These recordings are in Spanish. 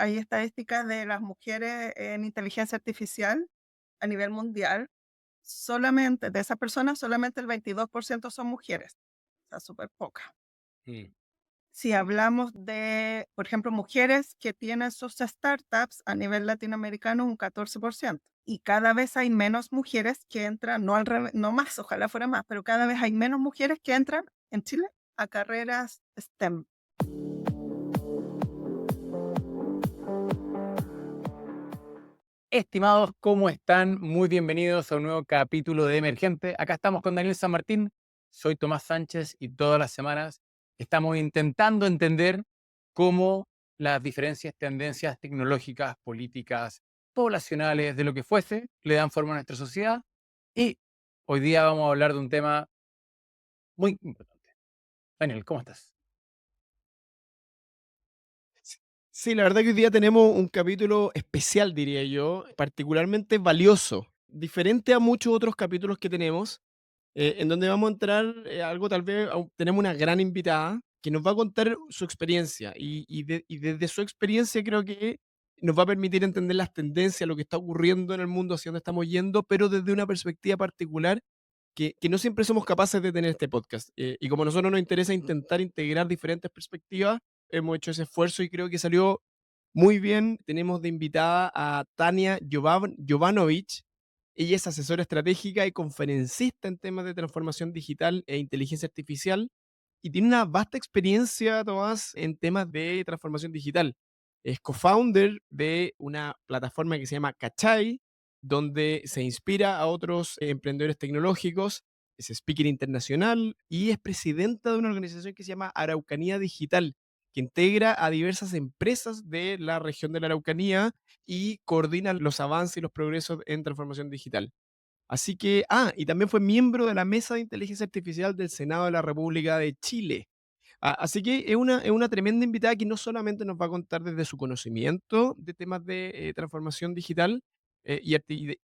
hay estadísticas de las mujeres en inteligencia artificial a nivel mundial. Solamente de esas personas, solamente el 22% son mujeres, o sea, súper poca. Mm. Si hablamos de, por ejemplo, mujeres que tienen sus startups a nivel latinoamericano, un 14%. Y cada vez hay menos mujeres que entran, no al revés, no más, ojalá fuera más, pero cada vez hay menos mujeres que entran en Chile a carreras STEM. Estimados, ¿cómo están? Muy bienvenidos a un nuevo capítulo de Emergente. Acá estamos con Daniel San Martín, soy Tomás Sánchez y todas las semanas estamos intentando entender cómo las diferentes tendencias tecnológicas, políticas, poblacionales, de lo que fuese, le dan forma a nuestra sociedad. Y hoy día vamos a hablar de un tema muy importante. Daniel, ¿cómo estás? Sí, la verdad que hoy día tenemos un capítulo especial, diría yo, particularmente valioso, diferente a muchos otros capítulos que tenemos, en donde vamos a entrar algo tal vez, tenemos una gran invitada que nos va a contar su experiencia y desde su experiencia creo que nos va a permitir entender las tendencias, lo que está ocurriendo en el mundo, hacia dónde estamos yendo, pero desde una perspectiva particular que no siempre somos capaces de tener este podcast. Y como a nosotros nos interesa intentar integrar diferentes perspectivas, hemos hecho ese esfuerzo y creo que salió muy bien. Tenemos de invitada a Tania Jovanovic. Ella es asesora estratégica y conferencista en temas de transformación digital e inteligencia artificial y tiene una vasta experiencia, Tomás, en temas de transformación digital. Es co-founder de una plataforma que se llama Cachai, donde se inspira a otros emprendedores tecnológicos, es speaker internacional y es presidenta de una organización que se llama Araucanía Digital, que integra a diversas empresas de la región de la Araucanía y coordina los avances y los progresos en transformación digital. Así que, y también fue miembro de la Mesa de Inteligencia Artificial del Senado de la República de Chile. Así que es una tremenda invitada que no solamente nos va a contar desde su conocimiento de temas de transformación digital e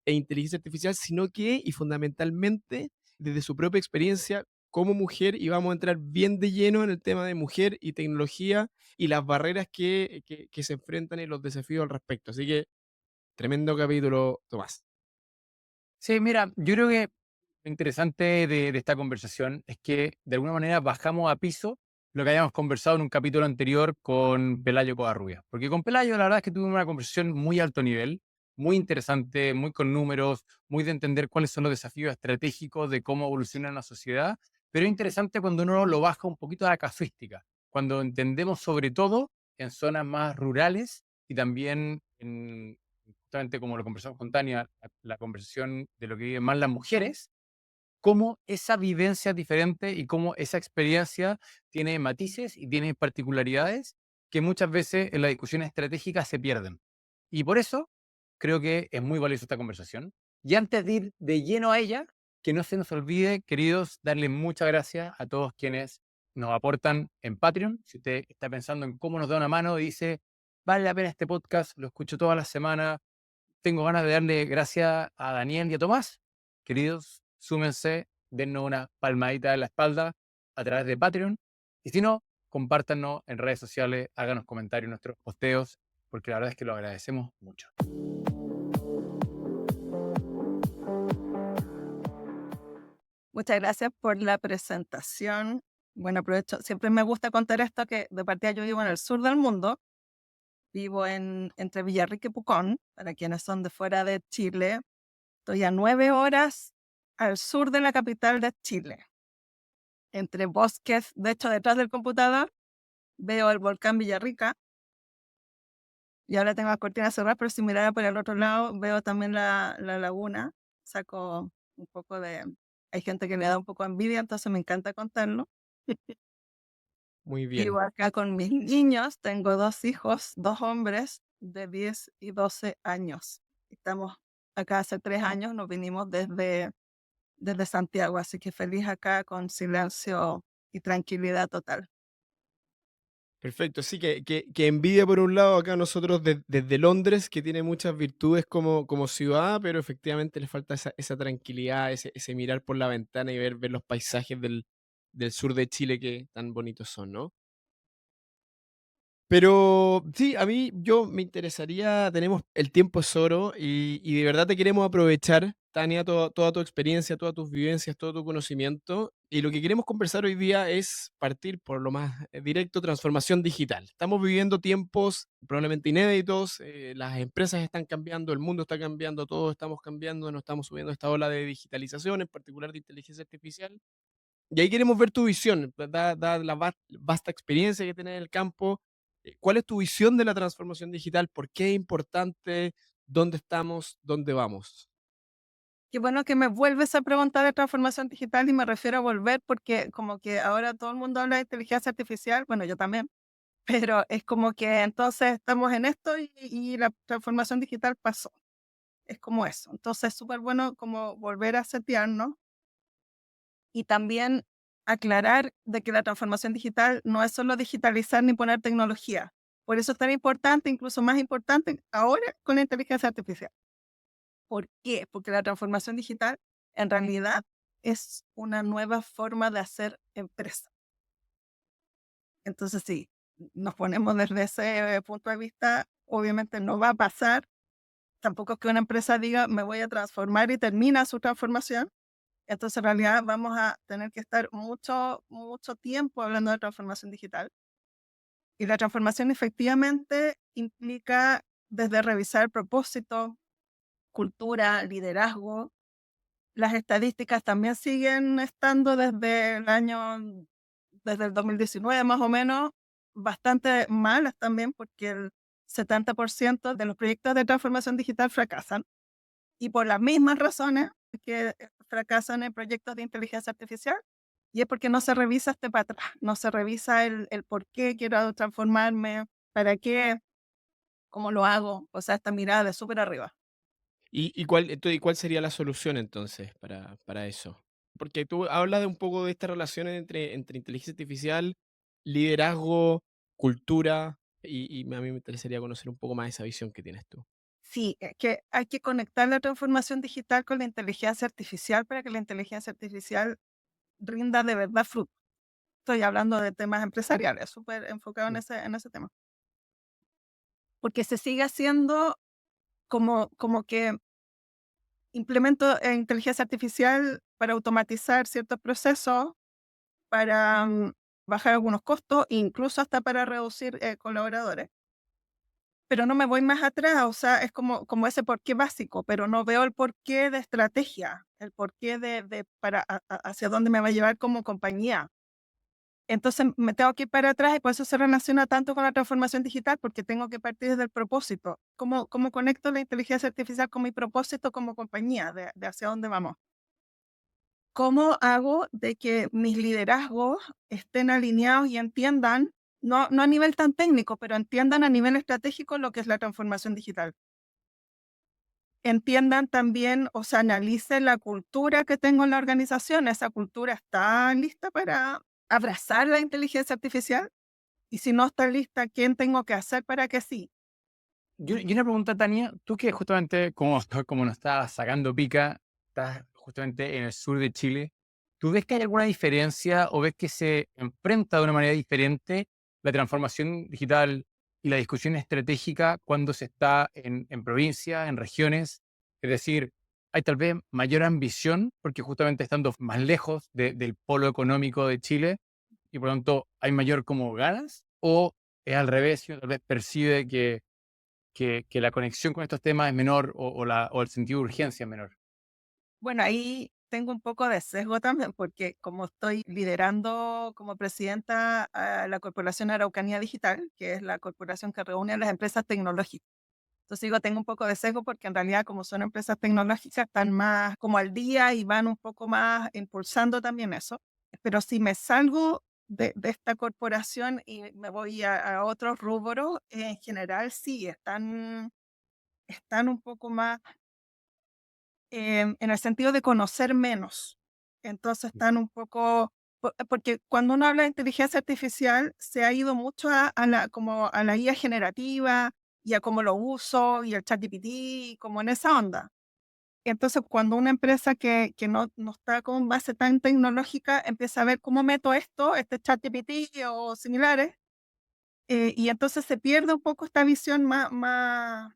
inteligencia artificial, sino que, y fundamentalmente, desde su propia experiencia como mujer, y vamos a entrar bien de lleno en el tema de mujer y tecnología y las barreras que se enfrentan y los desafíos al respecto. Así que, tremendo capítulo, Tomás. Sí, mira, yo creo que lo interesante de esta conversación es que de alguna manera bajamos a piso lo que habíamos conversado en un capítulo anterior con Pelayo Covarrubias. Porque con Pelayo la verdad es que tuvimos una conversación muy alto nivel, muy interesante, muy con números, muy de entender cuáles son los desafíos estratégicos de cómo evoluciona la sociedad. Pero es interesante cuando uno lo baja un poquito a la casuística, cuando entendemos sobre todo en zonas más rurales y también en, justamente como lo conversamos con Tania, la conversación de lo que viven más las mujeres, cómo esa vivencia es diferente y cómo esa experiencia tiene matices y tiene particularidades que muchas veces en las discusiones estratégicas se pierden. Y por eso creo que es muy valiosa esta conversación. Y antes de ir de lleno a ella, que no se nos olvide, queridos, darle muchas gracias a todos quienes nos aportan en Patreon. Si usted está pensando en cómo nos da una mano y dice, vale la pena este podcast, lo escucho toda la semana, tengo ganas de darle gracias a Daniel y a Tomás. Queridos, súmense, dennos una palmadita en la espalda a través de Patreon. Y si no, compártanos en redes sociales, háganos comentarios en nuestros posteos, porque la verdad es que lo agradecemos mucho. Muchas gracias por la presentación. Bueno, aprovecho, siempre me gusta contar esto, que de partida yo vivo en el sur del mundo, vivo entre Villarrica y Pucón, para quienes son de fuera de Chile. Estoy a 9 horas al sur de la capital de Chile, entre bosques. De hecho, detrás del computador veo el volcán Villarrica y ahora tengo las cortinas cerradas, pero si mirara por el otro lado veo también la laguna. Saco un poco de... Hay gente que le da un poco de envidia, entonces me encanta contarlo. Muy Vivo bien. acá con mis niños, tengo 2 hijos, 2 hombres de 10 y 12 años. Estamos acá hace 3 años, nos vinimos desde Santiago, así que feliz acá con silencio y tranquilidad total. Perfecto, sí, que envidia por un lado acá nosotros desde Londres, que tiene muchas virtudes como ciudad, pero efectivamente le falta esa tranquilidad, ese mirar por la ventana y ver los paisajes del sur de Chile que tan bonitos son, ¿no? Pero sí, a mí yo me interesaría, tenemos el tiempo es oro y de verdad te queremos aprovechar, Tania, toda tu experiencia, todas tus vivencias, todo tu conocimiento. Y lo que queremos conversar hoy día es partir por lo más directo, transformación digital. Estamos viviendo tiempos probablemente inéditos, las empresas están cambiando, el mundo está cambiando, todos estamos cambiando, nos estamos subiendo a esta ola de digitalización, en particular de inteligencia artificial. Y ahí queremos ver tu visión, dada la vasta experiencia que tienes en el campo. ¿Cuál es tu visión de la transformación digital? ¿Por qué es importante? ¿Dónde estamos? ¿Dónde vamos? Qué bueno que me vuelves a preguntar de transformación digital y me refiero a volver porque como que ahora todo el mundo habla de inteligencia artificial, bueno, yo también, pero es como que entonces estamos en esto y la transformación digital pasó. Es como eso. Entonces es súper bueno como volver a setearnos y también aclarar de que la transformación digital no es solo digitalizar ni poner tecnología. Por eso es tan importante, incluso más importante ahora con la inteligencia artificial. ¿Por qué? Porque la transformación digital en realidad es una nueva forma de hacer empresa. Entonces, si nos ponemos desde ese punto de vista, obviamente no va a pasar. Tampoco es que una empresa diga, me voy a transformar y termina su transformación. Entonces, en realidad vamos a tener que estar mucho tiempo hablando de transformación digital. Y la transformación efectivamente implica desde revisar el propósito, cultura, liderazgo. Las estadísticas también siguen estando desde el 2019 más o menos, bastante malas también, porque el 70% de los proyectos de transformación digital fracasan. Y por las mismas razones que fracasan en proyectos de inteligencia artificial, y es porque no se revisa este patrón, no se revisa el por qué quiero transformarme, para qué, cómo lo hago, o sea, esta mirada de súper arriba. ¿Y cuál sería la solución entonces para eso? Porque tú hablas de un poco de esta relación entre inteligencia artificial, liderazgo, cultura, y a mí me interesaría conocer un poco más esa visión que tienes tú. Sí, es que hay que conectar la transformación digital con la inteligencia artificial para que la inteligencia artificial rinda de verdad fruto. Estoy hablando de temas empresariales, súper enfocado en Mm. ese tema. Porque se sigue haciendo como que implemento inteligencia artificial para automatizar ciertos procesos, para bajar algunos costos, incluso hasta para reducir colaboradores. Pero no me voy más atrás, o sea, es como ese porqué básico, pero no veo el porqué de estrategia, el porqué de para hacia dónde me va a llevar como compañía. Entonces me tengo que ir para atrás y por eso se relaciona tanto con la transformación digital, porque tengo que partir desde el propósito. ¿Cómo conecto la inteligencia artificial con mi propósito como compañía, de hacia dónde vamos? ¿Cómo hago de que mis liderazgos estén alineados y entiendan, no a nivel tan técnico, pero entiendan a nivel estratégico lo que es la transformación digital? Entiendan también, o sea, analicen la cultura que tengo en la organización. ¿Esa cultura está lista para abrazar la inteligencia artificial? Y si no está lista, ¿quién tengo que hacer para que sí? Y una pregunta, Tania, tú que justamente, como nos estás sacando pica, estás justamente en el sur de Chile, ¿tú ves que hay alguna diferencia o ves que se enfrenta de una manera diferente la transformación digital y la discusión estratégica cuando se está en provincia, en regiones? Es decir, hay tal vez mayor ambición porque justamente estando más lejos del polo económico de Chile y por lo tanto hay mayor como ganas, o es al revés, y uno tal vez percibe que la conexión con estos temas es menor o el sentido de urgencia es menor. Bueno, ahí tengo un poco de sesgo también, porque como estoy liderando como presidenta a la Corporación Araucanía Digital, que es la corporación que reúne a las empresas tecnológicas. Entonces digo, tengo un poco de sesgo porque en realidad como son empresas tecnológicas están más como al día y van un poco más impulsando también eso. Pero si me salgo de esta corporación y me voy a otros rubros, en general sí, están un poco más en el sentido de conocer menos. Entonces están un poco, porque cuando uno habla de inteligencia artificial se ha ido mucho como a la IA generativa y a cómo lo uso y el ChatGPT, como en esa onda. Entonces, cuando una empresa que no está con base tan tecnológica empieza a ver cómo meto esto, este ChatGPT o similares, Y entonces se pierde un poco esta visión más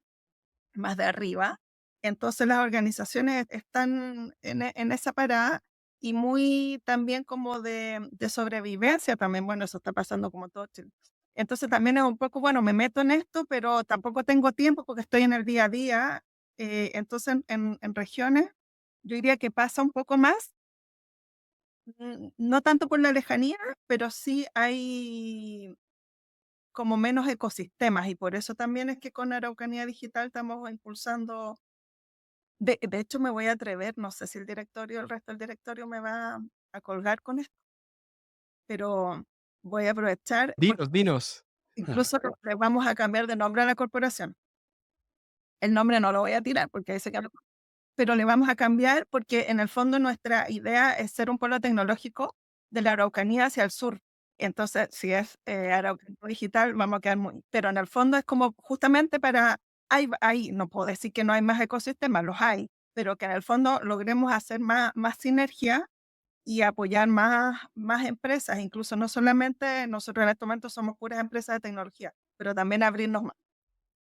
de arriba. Entonces las organizaciones están en esa parada y muy también como de sobrevivencia también. Bueno, eso está pasando como todo Chile. Entonces también es un poco, bueno, me meto en esto, pero tampoco tengo tiempo porque estoy en el día a día. Entonces en regiones yo diría que pasa un poco más, no tanto por la lejanía, pero sí hay como menos ecosistemas y por eso también es que con Araucanía Digital estamos impulsando. De hecho, me voy a atrever, no sé si el resto del directorio me va a colgar con esto, pero voy a aprovechar porque Dinos, dinos. incluso le vamos a cambiar de nombre a la corporación. El nombre no lo voy a tirar porque ahí se queda, pero le vamos a cambiar porque en el fondo nuestra idea es ser un polo tecnológico de la Araucanía hacia el sur. Entonces, si es Araucanía Digital, vamos a quedar muy. Pero en el fondo es como justamente no puedo decir que no hay más ecosistemas, los hay, pero que en el fondo logremos hacer más sinergia y apoyar más empresas, incluso no solamente nosotros en este momento somos puras empresas de tecnología, pero también abrirnos más,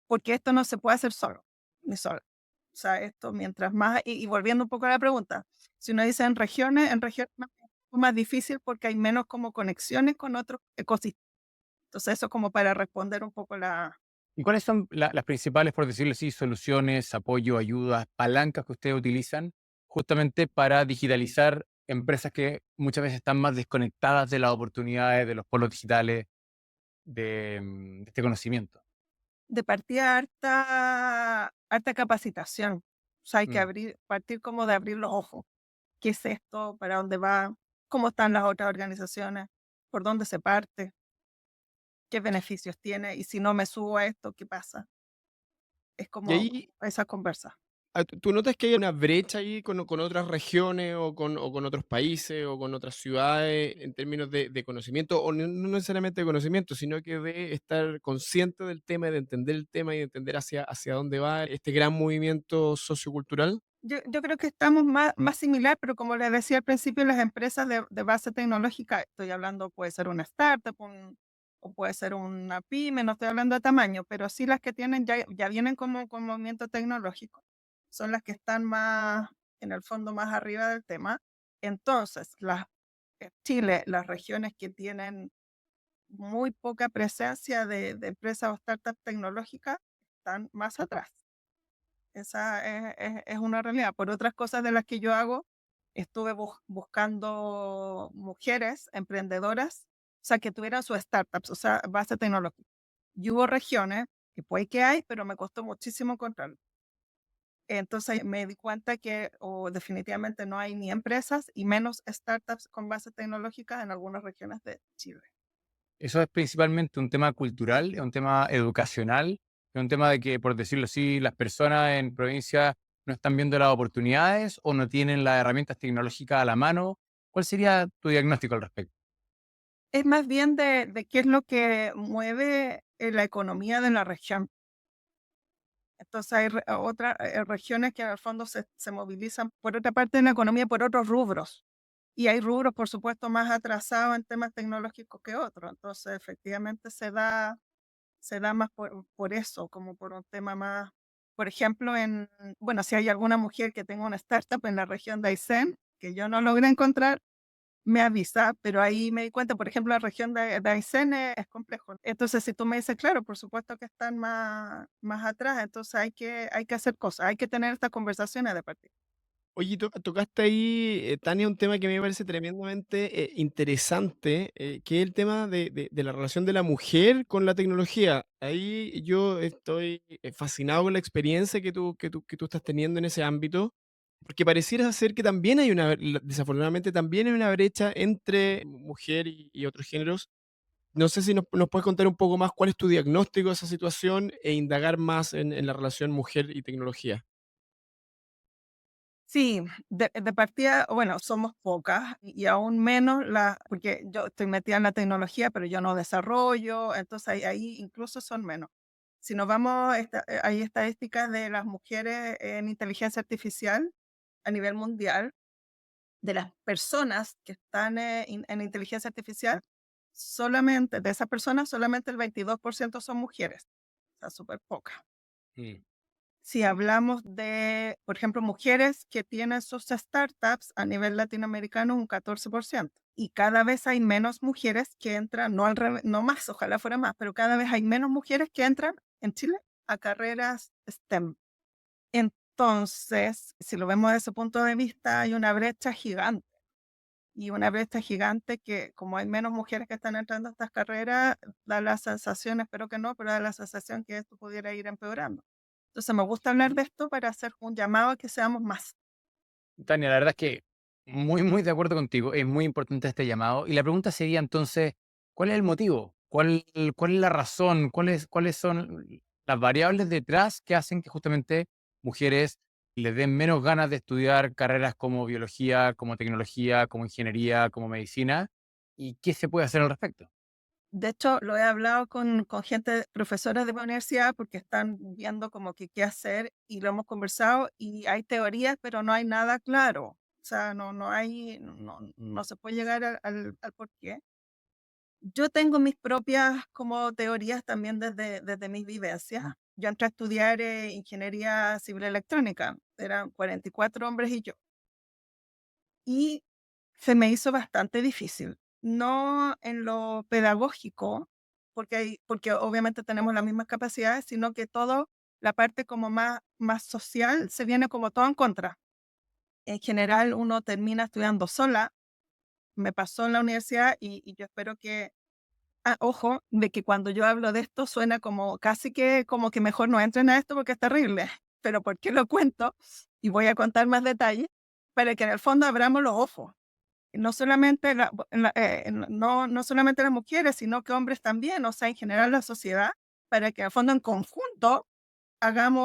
porque esto no se puede hacer solo, ni solo. O sea, esto mientras más, y volviendo un poco a la pregunta, si uno dice en regiones es un poco más difícil porque hay menos como conexiones con otros ecosistemas. Entonces eso como para responder un poco la. ¿Y cuáles son las principales, por decirlo así, soluciones, apoyo, ayudas, palancas que ustedes utilizan justamente para digitalizar empresas que muchas veces están más desconectadas de las oportunidades, de los polos digitales, de este conocimiento? De partida harta capacitación. O sea, hay que Mm. partir como de abrir los ojos. ¿Qué es esto? ¿Para dónde va? ¿Cómo están las otras organizaciones? ¿Por dónde se parte? ¿Qué beneficios tiene? Y si no me subo a esto, ¿qué pasa? Es Y como ahí, esa conversa. ¿tú notas que hay una brecha ahí con otras regiones o con otros países o con otras ciudades en términos de conocimiento, o no necesariamente de conocimiento, sino que de estar consciente del tema, y de entender el tema y de entender hacia dónde va este gran movimiento sociocultural? Yo creo que estamos más similar, pero como les decía al principio, las empresas de base tecnológica, estoy hablando, puede ser una startup, o puede ser una pyme, no estoy hablando de tamaño, pero sí las que tienen ya vienen como con movimiento tecnológico, son las que están más, en el fondo, más arriba del tema. Entonces, Chile, las regiones que tienen muy poca presencia de empresas o startups tecnológicas, están más atrás. Esa es una realidad. Por otras cosas de las que yo hago, estuve buscando mujeres emprendedoras, o sea, que tuvieran sus startups, o sea, base tecnológica. Y hubo regiones, que puede que hay, pero me costó muchísimo encontrarlo. Entonces me di cuenta que definitivamente no hay ni empresas y menos startups con base tecnológica en algunas regiones de Chile. Eso es principalmente un tema cultural, es un tema educacional, es un tema de que, por decirlo así, las personas en provincia no están viendo las oportunidades o no tienen las herramientas tecnológicas a la mano. ¿Cuál sería tu diagnóstico al respecto? Es más bien de qué es lo que mueve la economía de la región. Entonces hay otras regiones que al fondo se movilizan por otra parte en la economía por otros rubros. Y hay rubros, por supuesto, más atrasados en temas tecnológicos que otros. Entonces, efectivamente, se da más por eso, como por un tema más, por ejemplo, bueno, si hay alguna mujer que tenga una startup en la región de Aysén, que yo no logré encontrar, me avisa, pero ahí me di cuenta, por ejemplo, la región de Aysén es complejo. Entonces, si tú me dices, claro, por supuesto que están más atrás, entonces hay que hacer cosas, hay que tener estas conversaciones de partida. Oye, tocaste ahí, Tania, un tema que a mí me parece tremendamente interesante, que es el tema de la relación de la mujer con la tecnología. Ahí yo estoy fascinado con la experiencia que tú estás teniendo en ese ámbito, porque pareciera ser que también hay desafortunadamente también hay una brecha entre mujer y otros géneros. No sé si nos puedes contar un poco más cuál es tu diagnóstico de esa situación e indagar más en la relación mujer y tecnología. Sí, de partida, bueno, somos pocas y aún menos porque yo estoy metida en la tecnología, pero yo no desarrollo, entonces ahí incluso son menos. Si nos vamos, hay estadísticas de las mujeres en inteligencia artificial a nivel mundial, de las personas que están en inteligencia artificial, solamente, de esas personas, solamente el 22% son mujeres, o sea, súper poca. Mm. Si hablamos de, por ejemplo, mujeres que tienen sus startups a nivel latinoamericano, un 14%. Y cada vez hay menos mujeres que entran, no al revés, no más, ojalá fuera más, pero cada vez hay menos mujeres que entran en Chile a carreras STEM. Entonces, si lo vemos desde ese punto de vista, hay una brecha gigante. Y una brecha gigante que, como hay menos mujeres que están entrando a estas carreras, da la sensación, espero que no, pero da la sensación que esto pudiera ir empeorando. Entonces, me gusta hablar de esto para hacer un llamado a que seamos más. Tania, la verdad es que muy, muy de acuerdo contigo. Es muy importante este llamado. Y la pregunta sería entonces, ¿cuál es el motivo? ¿Cuál es la razón? ¿Cuáles son las variables detrás que hacen que justamente mujeres les den menos ganas de estudiar carreras como biología, como tecnología, como ingeniería, como medicina? ¿Y qué se puede hacer al respecto? De hecho, lo he hablado con gente, profesores de mi universidad, porque están viendo como que qué hacer y lo hemos conversado y hay teorías, pero no hay nada claro. O sea, no hay, no se puede llegar al por qué. Yo tengo mis propias como teorías también desde mis vivencias. Yo entré a estudiar ingeniería civil electrónica, eran 44 hombres y yo. Y se me hizo bastante difícil, no en lo pedagógico, porque obviamente tenemos las mismas capacidades, sino que todo, la parte como más social, se viene como todo en contra. En general, uno termina estudiando sola, me pasó en la universidad y yo espero que, ojo, de que cuando yo hablo de esto suena como casi que como que mejor no entren a esto porque es terrible, pero ¿por qué lo cuento? Y voy a contar más detalles para que en el fondo abramos los ojos. No solamente no solamente las mujeres, sino que hombres también, o sea, en general la sociedad, para que al fondo en conjunto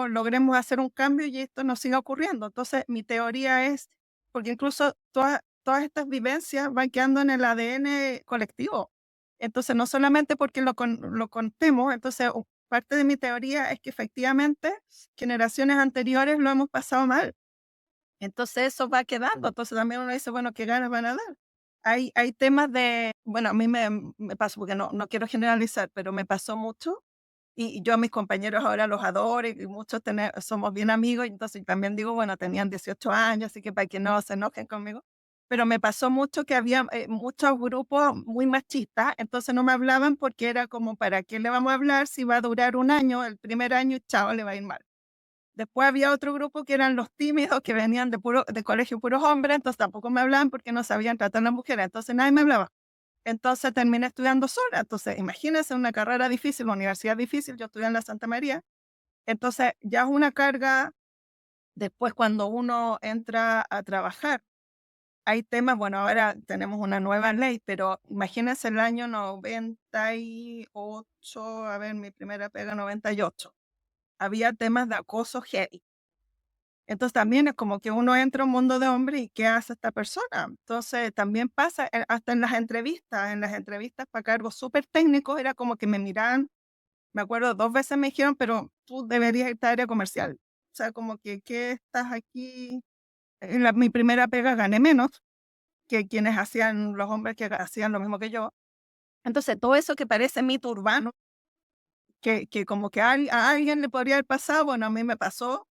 logremos hacer un cambio y esto no siga ocurriendo. Entonces, mi teoría es, porque incluso todas estas vivencias van quedando en el ADN colectivo. Entonces, no solamente porque lo contemos, entonces parte de mi teoría es que efectivamente generaciones anteriores lo hemos pasado mal. Entonces eso va quedando, entonces también uno dice, bueno, ¿qué ganas van a dar? Hay temas de, bueno, a mí me pasó, porque no quiero generalizar, pero me pasó mucho y yo a mis compañeros ahora los adoro y muchos somos bien amigos, y entonces también digo, bueno, tenían 18 años, así que para que no se enojen conmigo, pero me pasó mucho que había muchos grupos muy machistas, entonces no me hablaban porque era como, ¿para qué le vamos a hablar si va a durar un año, el primer año y chao, le va a ir mal? Después había otro grupo que eran los tímidos, que venían de colegio puros hombres, entonces tampoco me hablaban porque no sabían tratar a las mujeres, entonces nadie me hablaba. Entonces terminé estudiando sola. Entonces, imagínense una carrera difícil, una universidad difícil, yo estudié en la Santa María. Entonces, ya es una carga. Después, cuando uno entra a trabajar, hay temas, bueno, ahora tenemos una nueva ley, pero imagínense el año 98, a ver, mi primera pega 98. Había temas de acoso heavy. Entonces también es como que uno entra a un mundo de hombres y ¿qué hace esta persona? Entonces también pasa hasta en las entrevistas para cargos súper técnicos, era como que me miraban, me acuerdo 2 veces me dijeron, pero tú deberías irte a área comercial. O sea, como que, ¿qué estás aquí? Mi primera pega gané menos que quienes hacían, los hombres que hacían lo mismo que yo. Entonces todo eso que parece mito urbano, que como que a alguien le podría haber pasado, bueno, a mí me pasó.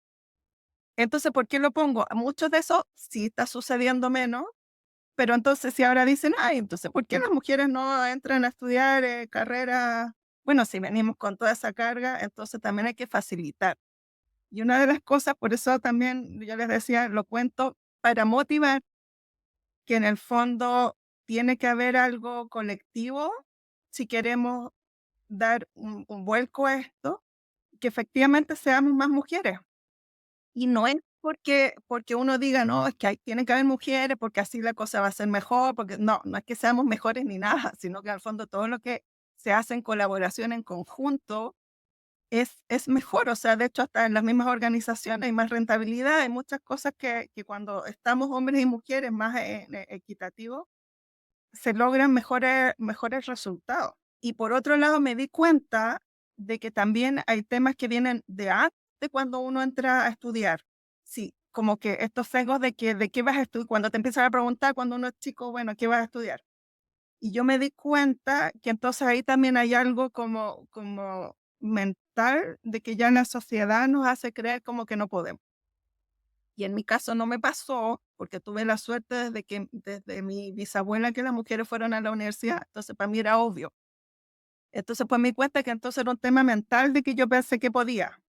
Entonces, ¿por qué lo pongo? A muchos de esos sí está sucediendo menos, pero entonces si ahora dicen, ay, entonces, ¿por qué las mujeres no entran a estudiar carreras? Bueno, si venimos con toda esa carga, entonces también hay que facilitar. Y una de las cosas, por eso también yo les decía, lo cuento para motivar que en el fondo tiene que haber algo colectivo si queremos dar un vuelco a esto, que efectivamente seamos más mujeres. Y no es porque uno diga: "No, es que tiene que haber mujeres, porque así la cosa va a ser mejor", porque no es que seamos mejores ni nada, sino que al fondo todo lo que se hace en colaboración, en conjunto, es mejor. O sea, de hecho, hasta en las mismas organizaciones hay más rentabilidad, hay muchas cosas que cuando estamos hombres y mujeres más equitativos, se logran mejores resultados. Y por otro lado, me di cuenta de que también hay temas que vienen de antes de cuando uno entra a estudiar. Sí, como que estos sesgos de qué vas a estudiar, cuando te empiezan a preguntar cuando uno es chico, bueno, ¿qué vas a estudiar? Y yo me di cuenta que entonces ahí también hay algo como mental de que ya la sociedad nos hace creer como que no podemos. Y en mi caso no me pasó, porque tuve la suerte desde mi bisabuela que las mujeres fueron a la universidad, entonces para mí era obvio. Entonces pues me di cuenta que entonces era un tema mental de que yo pensé que podía.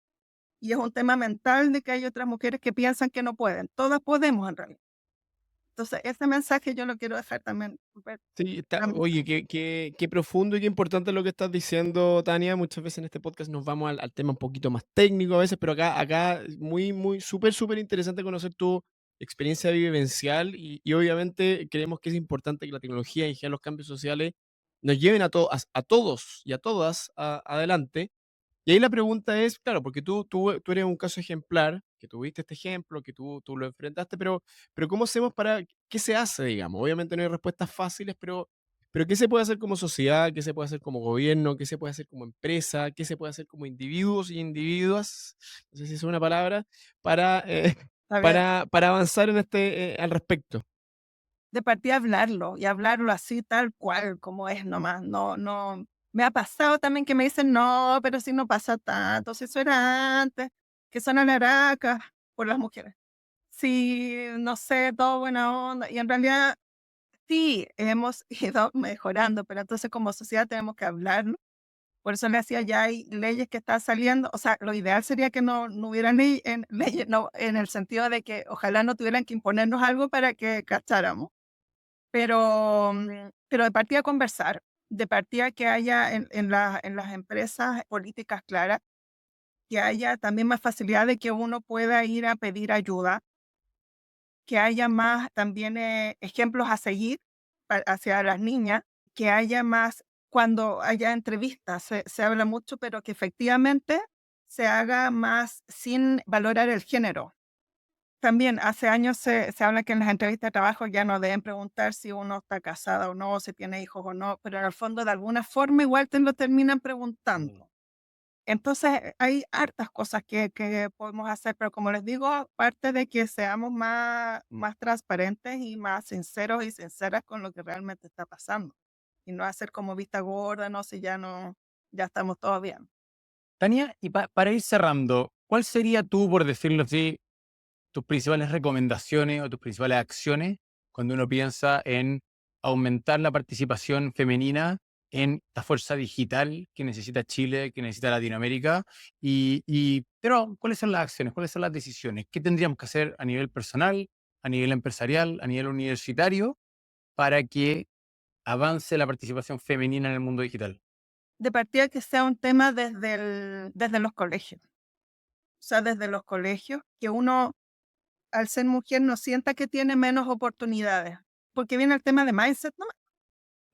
Y es un tema mental de que hay otras mujeres que piensan que no pueden. Todas podemos en realidad. Entonces ese mensaje yo lo quiero dejar también súper Sí, a la mesa. oye, qué profundo y qué importante lo que estás diciendo, Tania. Muchas veces en este podcast nos vamos al tema un poquito más técnico a veces, pero acá es muy, súper interesante conocer tu experiencia vivencial y obviamente creemos que es importante que la tecnología y los cambios sociales nos lleven a todos y a todas adelante. Y ahí la pregunta es, claro, porque tú eres un caso ejemplar, que tuviste este ejemplo, que tú lo enfrentaste, pero ¿cómo hacemos qué se hace, digamos? Obviamente no hay respuestas fáciles, pero ¿qué se puede hacer como sociedad? ¿Qué se puede hacer como gobierno? ¿Qué se puede hacer como empresa? ¿Qué se puede hacer como individuos y individuas? No sé si es una palabra, para, Está bien. para avanzar al respecto. De partida hablarlo y hablarlo así tal cual como es nomás. No. Me ha pasado también que me dicen, no, pero si no pasa tanto, si eso era antes, que son alaracas por las mujeres. Sí, no sé, todo buena onda. Y en realidad sí, hemos ido mejorando, pero entonces como sociedad tenemos que hablarlo. Por eso le hacía, ya hay leyes que están saliendo. O sea, lo ideal sería que no hubieran leyes, no, en el sentido de que ojalá no tuvieran que imponernos algo para que cacháramos. Pero de partida conversar, de partida que haya en las empresas políticas claras, que haya también más facilidad de que uno pueda ir a pedir ayuda, que haya más también ejemplos a seguir hacia las niñas, que haya más cuando haya entrevistas, se habla mucho, pero que efectivamente se haga más sin valorar el género. También hace años se habla que en las entrevistas de trabajo ya no deben preguntar si uno está casada o no, si tiene hijos o no, pero en el fondo de alguna forma igual te lo terminan preguntando. Entonces hay hartas cosas que podemos hacer, pero como les digo, aparte de que seamos más transparentes y más sinceros y sinceras con lo que realmente está pasando. Y no hacer como vista gorda, no, si ya no, ya estamos todos bien. Tania, y para ir cerrando, ¿cuál sería tú, por decirlo así, tus principales recomendaciones o tus principales acciones cuando uno piensa en aumentar la participación femenina en esta fuerza digital que necesita Chile, que necesita Latinoamérica? Pero, ¿cuáles son las acciones? ¿Cuáles son las decisiones? ¿Qué tendríamos que hacer a nivel personal, a nivel empresarial, a nivel universitario, para que avance la participación femenina en el mundo digital? De partida que sea un tema desde los colegios. O sea, desde los colegios, que uno al ser mujer no sienta que tiene menos oportunidades, porque viene el tema de mindset, ¿no?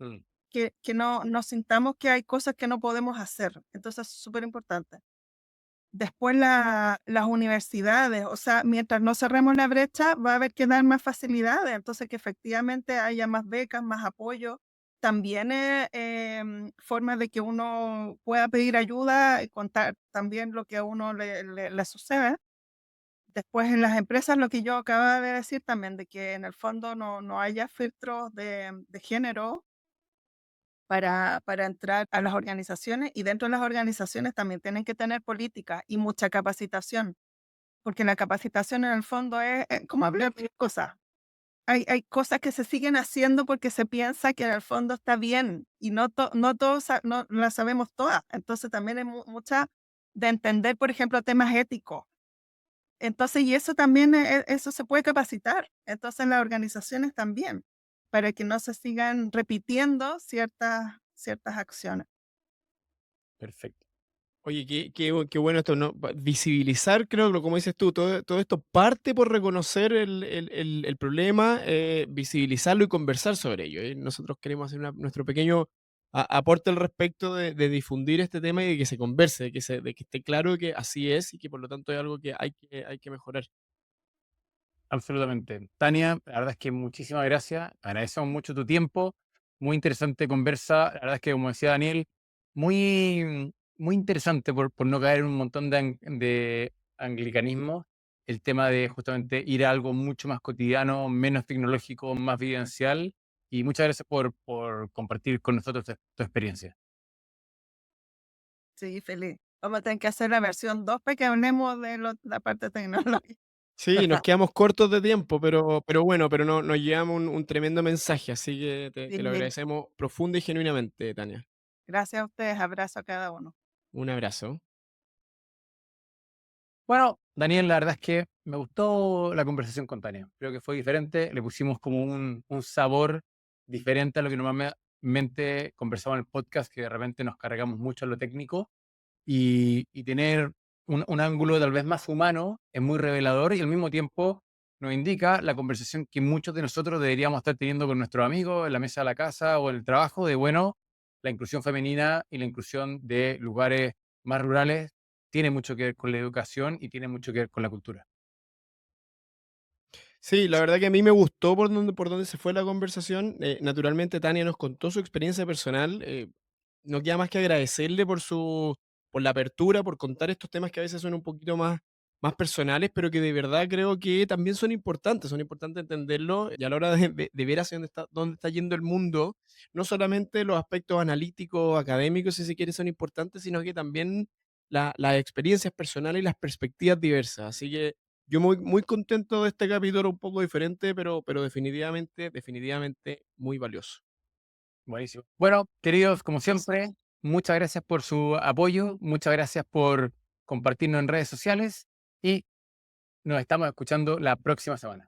Mm. Que no sintamos que hay cosas que no podemos hacer. Entonces, es súper importante. Después las universidades, o sea, mientras no cerremos la brecha, va a haber que dar más facilidades, entonces que efectivamente haya más becas, más apoyo. También formas de que uno pueda pedir ayuda y contar también lo que a uno le sucede. Después en las empresas, lo que yo acababa de decir también, de que en el fondo no haya filtros de género para entrar a las organizaciones, y dentro de las organizaciones también tienen que tener políticas y mucha capacitación, porque la capacitación en el fondo es como hablar de cosas. Hay cosas que se siguen haciendo porque se piensa que en el fondo está bien y no todos no las sabemos todas. Entonces también hay mucha de entender, por ejemplo, temas éticos. Entonces, y eso también, eso se puede capacitar. Entonces, las organizaciones también, para que no se sigan repitiendo ciertas acciones. Perfecto. Oye, qué bueno esto, ¿no? Visibilizar, creo que como dices tú, todo esto parte por reconocer el problema, visibilizarlo y conversar sobre ello. Nosotros queremos hacer nuestro pequeño aporte al respecto de difundir este tema y de que se converse, de que esté claro que así es y que por lo tanto es algo que hay que mejorar. Absolutamente. Tania, la verdad es que muchísimas gracias. Agradecemos mucho tu tiempo. Muy interesante conversa. La verdad es que, como decía Daniel, muy interesante por no caer en un montón de anglicanismos. El tema de justamente ir a algo mucho más cotidiano, menos tecnológico, más vivencial y muchas gracias por compartir con nosotros tu experiencia. Sí, feliz. Vamos a tener que hacer la versión 2 para que hablemos de la parte tecnológica. Sí, nos quedamos cortos de tiempo, pero bueno, pero no, nos llevamos un tremendo mensaje, así que te lo Sí, agradecemos profunda y genuinamente, Tania. gracias a ustedes. Abrazo a cada uno. Un abrazo. Bueno, Daniel, la verdad es que me gustó la conversación con Tania. Creo que fue diferente, le pusimos como un sabor diferente a lo que normalmente conversamos en el podcast, que de repente nos cargamos mucho en lo técnico, y tener un ángulo tal vez más humano es muy revelador y al mismo tiempo nos indica la conversación que muchos de nosotros deberíamos estar teniendo con nuestros amigos en la mesa de la casa o en el trabajo, de bueno, la inclusión femenina y la inclusión de lugares más rurales tiene mucho que ver con la educación y tiene mucho que ver con la cultura. Sí, la verdad que a mí me gustó por donde se fue la conversación. Naturalmente, Tania nos contó su experiencia personal. No queda más que agradecerle por la apertura, por contar estos temas que a veces son un poquito más personales, pero que de verdad creo que también son importantes entenderlo y a la hora de ver hacia dónde está yendo el mundo, no solamente los aspectos analíticos, académicos, si se quiere, son importantes, sino que también las experiencias personales y las perspectivas diversas. Así que yo muy contento de este capítulo, un poco diferente, pero definitivamente muy valioso. Buenísimo. Bueno, queridos, como siempre, muchas gracias por su apoyo, muchas gracias por compartirnos en redes sociales y nos estamos escuchando la próxima semana.